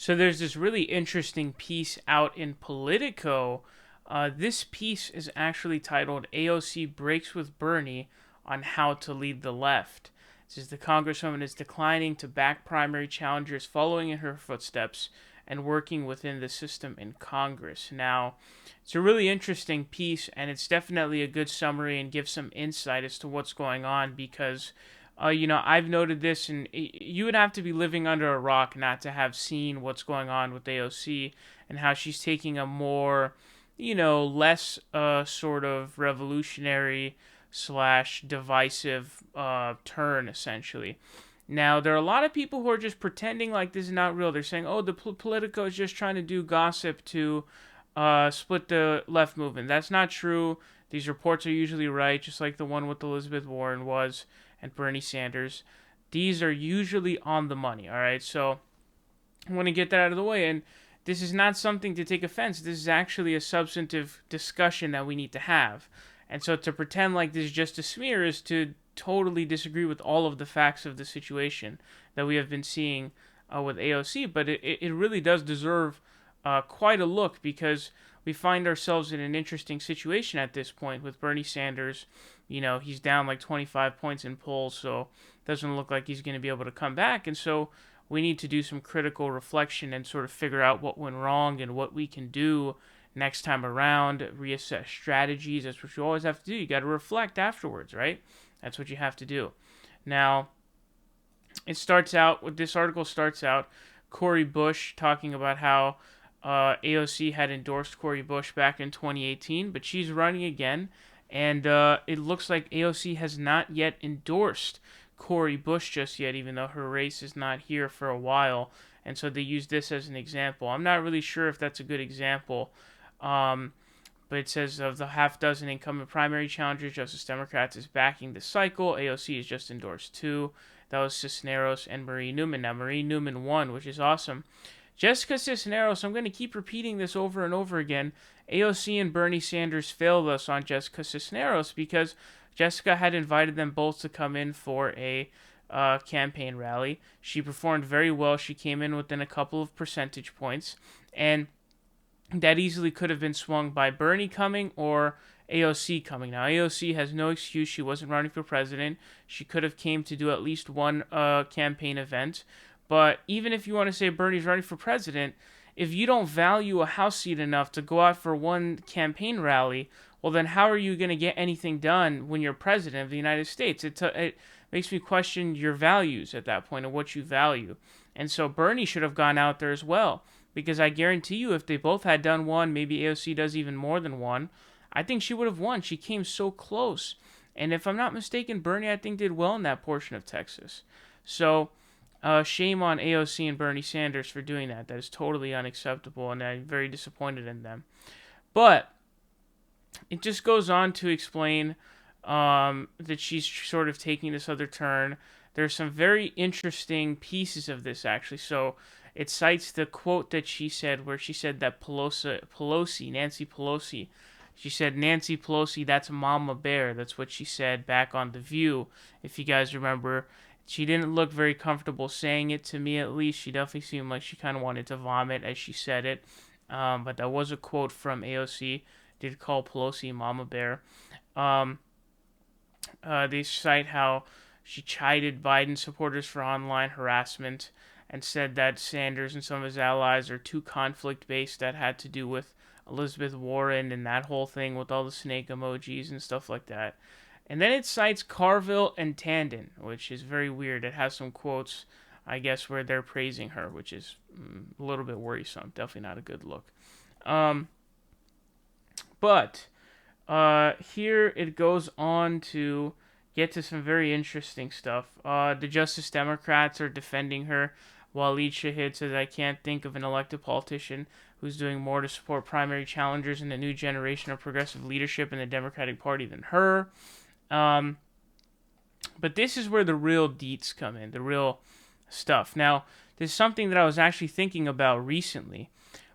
So there's this really interesting piece out in Politico. This piece is actually titled AOC Breaks with Bernie on How to Lead the Left. It says the Congresswoman is declining to back primary challengers following in her footsteps and working within the system in Congress. Now, it's a really interesting piece, and it's definitely a good summary and gives some insight as to what's going on because I've noted this, and you would have to be living under a rock not to have seen what's going on with AOC and how she's taking a more, less sort of revolutionary slash divisive turn, essentially. Now, there are a lot of people who are just pretending like this is not real. They're saying, oh, the Politico is just trying to do gossip to split the left movement. That's not true. These reports are usually right, just like the one with Elizabeth Warren was and Bernie Sanders. These are usually on the money, all right? So I want to get that out of the way. And this is not something to take offense. This is actually a substantive discussion that we need to have. And so to pretend like this is just a smear is to totally disagree with all of the facts of the situation that we have been seeing with AOC. But it really does deserve quite a look because we find ourselves in an interesting situation at this point with Bernie Sanders. He's down like 25 points in polls, so it doesn't look like he's going to be able to come back. And so we need to do some critical reflection and sort of figure out what went wrong and what we can do next time around, reassess strategies. That's what you always have to do. You got to reflect afterwards, right? That's what you have to do. Now, this article starts out, Cori Bush talking about how AOC had endorsed Cori Bush back in 2018, but she's running again, and it looks like AOC has not yet endorsed Cori Bush just yet, even though her race is not here for a while, and so they use this as an example. I'm not really sure if that's a good example, but it says of the half dozen incumbent primary challengers, Justice Democrats is backing the cycle. AOC has just endorsed two. That was Cisneros and Marie Newman. Now, Marie Newman won, which is awesome. Jessica Cisneros, I'm going to keep repeating this over and over again. AOC and Bernie Sanders failed us on Jessica Cisneros because Jessica had invited them both to come in for a campaign rally. She performed very well. She came in within a couple of percentage points, and that easily could have been swung by Bernie coming or AOC coming. Now, AOC has no excuse. She wasn't running for president. She could have came to do at least one campaign event. But even if you want to say Bernie's running for president, if you don't value a House seat enough to go out for one campaign rally, well, then how are you going to get anything done when you're president of the United States? It makes me question your values at that point and what you value. And so Bernie should have gone out there as well, because I guarantee you if they both had done one, maybe AOC does even more than one, I think she would have won. She came so close. And if I'm not mistaken, Bernie, I think, did well in that portion of Texas. So shame on AOC and Bernie Sanders for doing that. That is totally unacceptable, and I'm very disappointed in them. But it just goes on to explain that she's sort of taking this other turn. There's some very interesting pieces of this, actually. So it cites the quote that she said, where she said that Nancy Pelosi, she said, Nancy Pelosi, that's Mama Bear. That's what she said back on The View, if you guys remember. She didn't look very comfortable saying it, to me at least. She definitely seemed like she kind of wanted to vomit as she said it. But that was a quote from AOC. Did call Pelosi Mama Bear. They cite how she chided Biden supporters for online harassment and said that Sanders and some of his allies are too conflict-based. That had to do with Elizabeth Warren and that whole thing with all the snake emojis and stuff like that. And then it cites Carville and Tandon, which is very weird. It has some quotes, I guess, where they're praising her, which is a little bit worrisome. Definitely not a good look. But here it goes on to get to some very interesting stuff. The Justice Democrats are defending her, while Khalid Shahid says, I can't think of an elected politician who's doing more to support primary challengers in the new generation of progressive leadership in the Democratic Party than her. But this is where the real deets come in, the real stuff. Now, there's something that I was actually thinking about recently,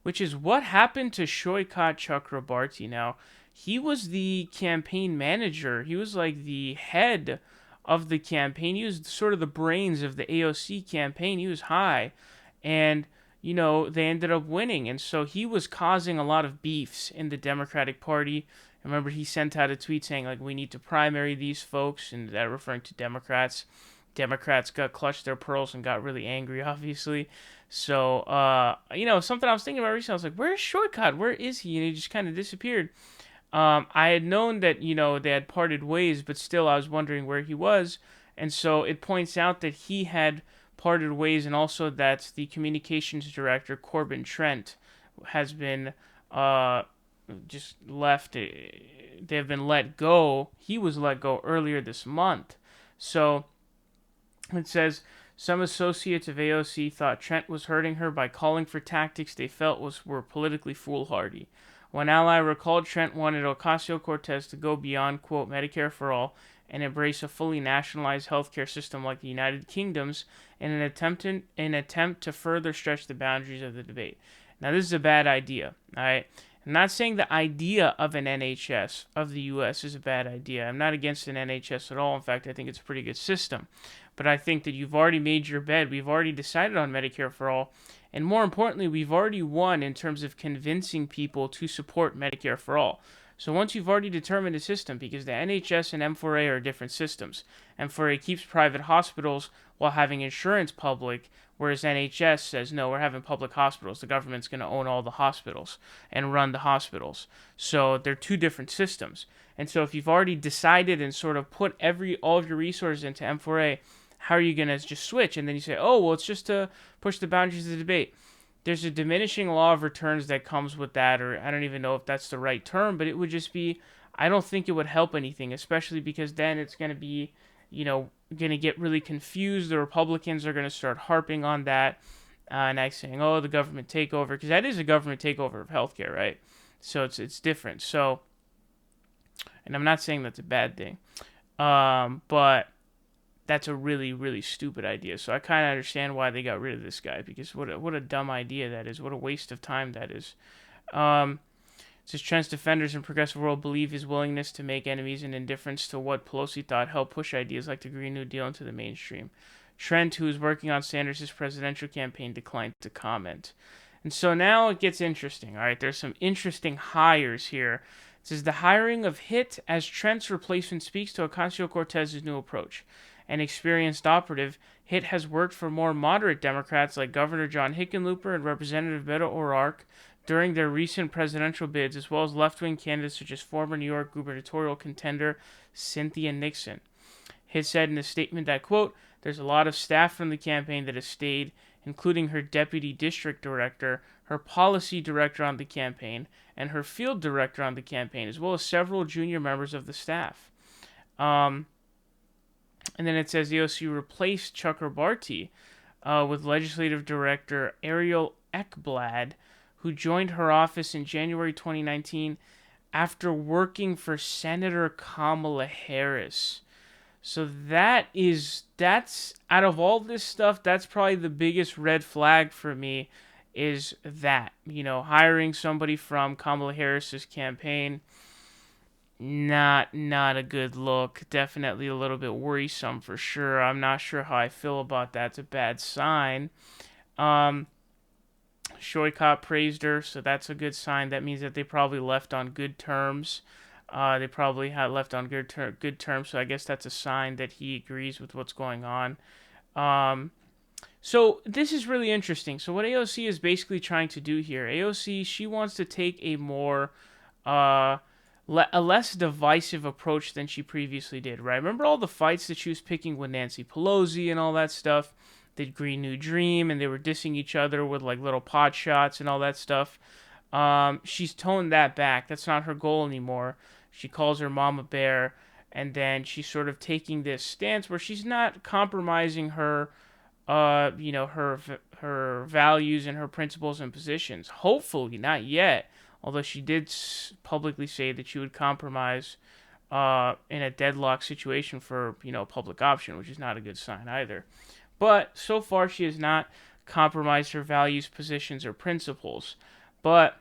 which is what happened to Shoykat Chakrabarti. Now, he was the campaign manager. He was like the head of the campaign. He was sort of the brains of the AOC campaign. He was high. And, they ended up winning. And so he was causing a lot of beefs in the Democratic Party. I remember he sent out a tweet saying, like, we need to primary these folks, and that referring to Democrats. Democrats got clutched their pearls and got really angry, obviously. So, something I was thinking about recently, I was like, where's Shortcut? Where is he? And he just kind of disappeared. I had known that, they had parted ways, but still I was wondering where he was. And so it points out that he had parted ways, and also that the communications director, Corbin Trent, has been just left. They have been let go. He was let go earlier this month. So it says some associates of AOC thought Trent was hurting her by calling for tactics they felt were politically foolhardy. One ally recalled Trent wanted Ocasio-Cortez to go beyond, quote, Medicare for all and embrace a fully nationalized healthcare system like the United Kingdom's in an attempt to further stretch the boundaries of the debate. Now, this is a bad idea, all right? I'm not saying the idea of an NHS of the U.S. is a bad idea. I'm not against an NHS at all. In fact, I think it's a pretty good system. But I think that you've already made your bed. We've already decided on Medicare for all. And more importantly, we've already won in terms of convincing people to support Medicare for all. So once you've already determined a system, because the NHS and M4A are different systems. M4A keeps private hospitals while having insurance public, whereas NHS says, no, we're having public hospitals. The government's going to own all the hospitals and run the hospitals. So they're two different systems. And so if you've already decided and sort of put all of your resources into M4A, how are you going to just switch? And then you say, oh, well, it's just to push the boundaries of the debate. There's a diminishing law of returns that comes with that, or I don't even know if that's the right term, but it would just be, I don't think it would help anything, especially because then it's going to be, going to get really confused. The Republicans are going to start harping on that, and saying, oh, the government takeover, because that is a government takeover of healthcare, right? So it's different. So, and I'm not saying that's a bad thing, but that's a really, really stupid idea. So I kind of understand why they got rid of this guy, because what a dumb idea that is. What a waste of time that is. It says Trent's defenders in progressive world believe his willingness to make enemies and indifference to what Pelosi thought helped push ideas like the Green New Deal into the mainstream. Trent, who is working on Sanders' presidential campaign, declined to comment. And so now it gets interesting. All right, there's some interesting hires here. It says the hiring of Hitt as Trent's replacement speaks to Ocasio-Cortez's new approach. An experienced operative, Hitt has worked for more moderate Democrats like Governor John Hickenlooper and Representative Beto O'Rourke during their recent presidential bids, as well as left-wing candidates such as former New York gubernatorial contender Cynthia Nixon. Hitt said in a statement that, quote, there's a lot of staff from the campaign that has stayed, including her deputy district director, her policy director on the campaign, and her field director on the campaign, as well as several junior members of the staff. And then it says the AOC replaced Chakrabarti with legislative director Ariel Ekblad, who joined her office in January 2019 after working for Senator Kamala Harris. So that's out of all this stuff, that's probably the biggest red flag for me, is that, hiring somebody from Kamala Harris's campaign. Not a good look. Definitely a little bit worrisome for sure. I'm not sure how I feel about that. It's a bad sign. Shoykot praised her, so that's a good sign. That means that they probably left on good terms. They probably had left on good terms, so I guess that's a sign that he agrees with what's going on. So this is really interesting. So what AOC is basically trying to do here, AOC, she wants to take a more a less divisive approach than she previously did, right? Remember all the fights that she was picking with Nancy Pelosi and all that stuff? The Green New Dream, and they were dissing each other with like little pot shots and all that stuff. She's toned that back. That's not her goal anymore. She calls her mama bear, and then she's sort of taking this stance where she's not compromising her her values and her principles and positions. Hopefully, not yet. Although she did publicly say that she would compromise in a deadlock situation for, public option, which is not a good sign either. But so far, she has not compromised her values, positions, or principles. But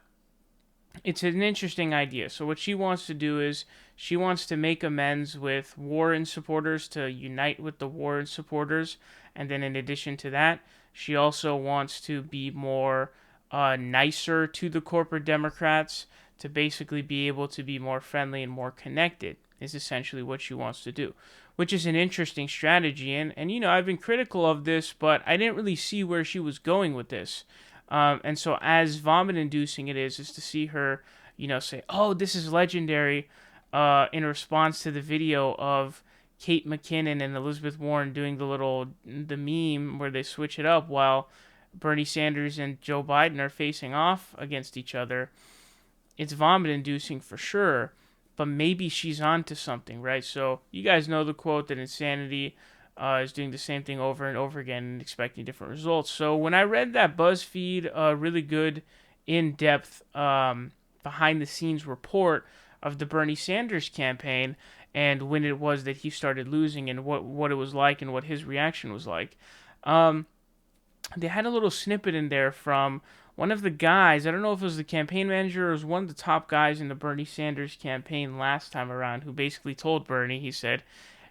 it's an interesting idea. So what she wants to do is she wants to make amends with Warren supporters to unite with the Warren supporters. And then in addition to that, She also wants to be more nicer to the corporate Democrats, to basically be able to be more friendly and more connected, is essentially what she wants to do, which is an interesting strategy. And I've been critical of this, but I didn't really see where she was going with this. And so, as vomit inducing it is to see her, say, oh, this is legendary, in response to the video of Kate McKinnon and Elizabeth Warren doing the meme where they switch it up while Bernie Sanders and Joe Biden are facing off against each other. It's vomit inducing for sure, but maybe she's onto something, right? So you guys know the quote that insanity is doing the same thing over and over again and expecting different results. So when I read that BuzzFeed really good, in-depth, behind-the-scenes report of the Bernie Sanders campaign and when it was that he started losing and what it was like and what his reaction was like, they had a little snippet in there from one of the guys. I don't know if it was the campaign manager or it was one of the top guys in the Bernie Sanders campaign last time around, who basically told Bernie, he said,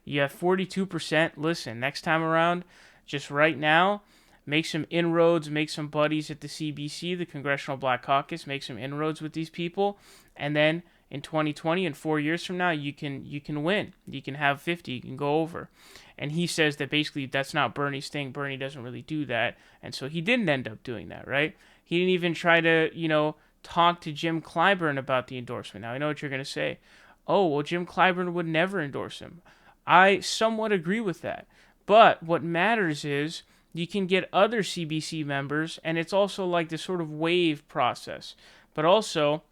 you have 42%. Listen, next time around, just right now, make some inroads, make some buddies at the CBC, the Congressional Black Caucus, make some inroads with these people, and then in 2020 and 4 years from now, you can win. You can have 50. You can go over. And he says that basically that's not Bernie's thing. Bernie doesn't really do that, and so he didn't end up doing that, right? He didn't even try to, talk to Jim Clyburn about the endorsement. Now, I know what you're going to say. Oh, well, Jim Clyburn would never endorse him. I somewhat agree with that. But what matters is you can get other CBC members, and it's also like this sort of wave process. But also,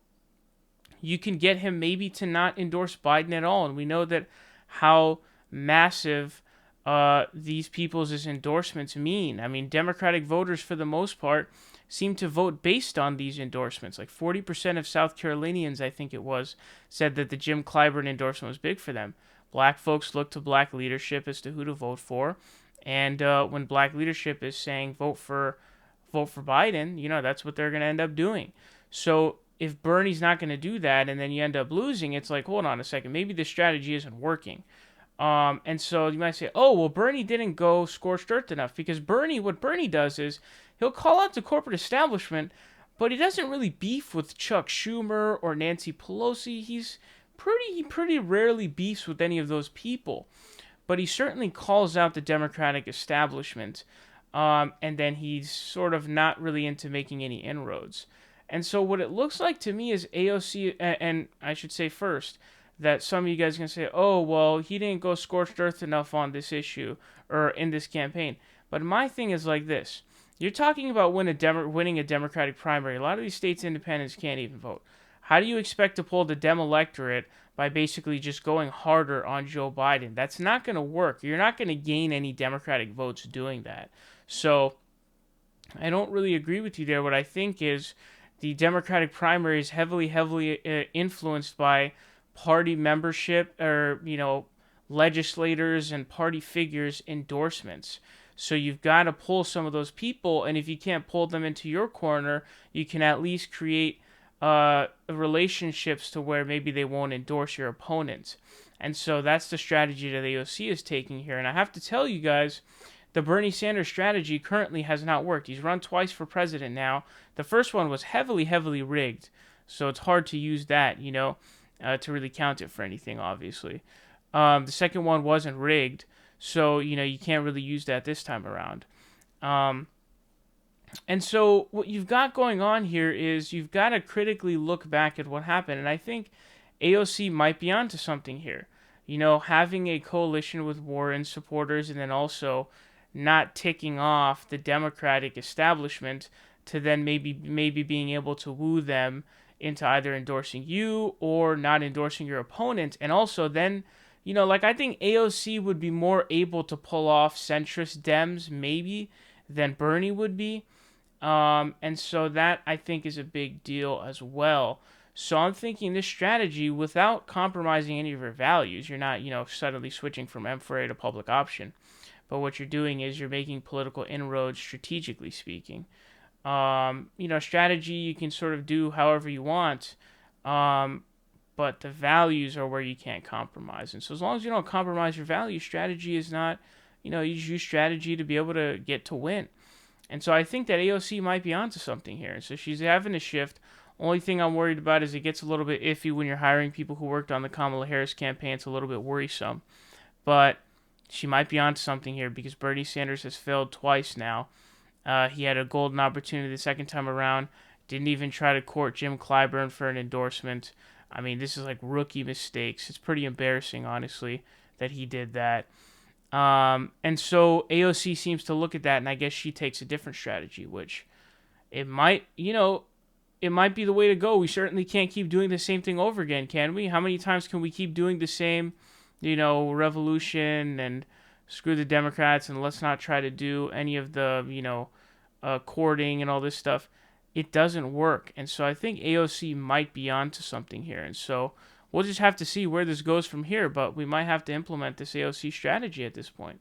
you can get him maybe to not endorse Biden at all. And we know that how massive these people's endorsements mean. I mean, Democratic voters, for the most part, seem to vote based on these endorsements. Like 40% of South Carolinians, I think it was, said that the Jim Clyburn endorsement was big for them. Black folks look to black leadership as to who to vote for. And when black leadership is saying vote for Biden, that's what they're going to end up doing. So if Bernie's not going to do that and then you end up losing, it's like, hold on a second, maybe this strategy isn't working. And so you might say, oh, well, Bernie didn't go scorched earth enough, because what Bernie does is he'll call out the corporate establishment, but he doesn't really beef with Chuck Schumer or Nancy Pelosi. He pretty rarely beefs with any of those people, but he certainly calls out the Democratic establishment, and then he's sort of not really into making any inroads. And so what it looks like to me is AOC, and I should say first, that some of you guys are going to say, oh, well, he didn't go scorched earth enough on this issue or in this campaign. But my thing is like this. You're talking about winning a Democratic primary. A lot of these states' independents can't even vote. How do you expect to pull the Dem electorate by basically just going harder on Joe Biden? That's not going to work. You're not going to gain any Democratic votes doing that. So I don't really agree with you there. What I think is the Democratic primary is heavily influenced by party membership or, legislators and party figures' endorsements. So you've got to pull some of those people, and if you can't pull them into your corner, you can at least create relationships to where maybe they won't endorse your opponents. And so that's the strategy that AOC is taking here. And I have to tell you guys, the Bernie Sanders strategy currently has not worked. He's run twice for president now. The first one was heavily rigged, so it's hard to use that, to really count it for anything, obviously. The second one wasn't rigged, so, you can't really use that this time around. And so what you've got going on here is you've got to critically look back at what happened, and I think AOC might be onto something here. Having a coalition with Warren supporters and then also not ticking off the Democratic establishment to then maybe being able to woo them into either endorsing you or not endorsing your opponent. And also then, I think AOC would be more able to pull off centrist Dems maybe than Bernie would be. And so that I think is a big deal as well. So I'm thinking this strategy, without compromising any of your values, you're not, suddenly switching from M4A to public option. But what you're doing is you're making political inroads, strategically speaking. Strategy you can sort of do however you want, but the values are where you can't compromise. And so as long as you don't compromise your values, strategy is not, you use strategy to be able to get to win. And so I think that AOC might be onto something here. So she's having a shift. Only thing I'm worried about is it gets a little bit iffy when you're hiring people who worked on the Kamala Harris campaign. It's a little bit worrisome. But she might be onto something here because Bernie Sanders has failed twice now. He had a golden opportunity the second time around. Didn't even try to court Jim Clyburn for an endorsement. I mean, this is like rookie mistakes. It's pretty embarrassing, honestly, that he did that. And so AOC seems to look at that, and I guess she takes a different strategy, which it might, it might be the way to go. We certainly can't keep doing the same thing over again, can we? How many times can we keep doing the same, revolution and screw the Democrats and let's not try to do any of the, courting and all this stuff? It doesn't work. And so I think AOC might be onto something here. And so we'll just have to see where this goes from here, but we might have to implement this AOC strategy at this point.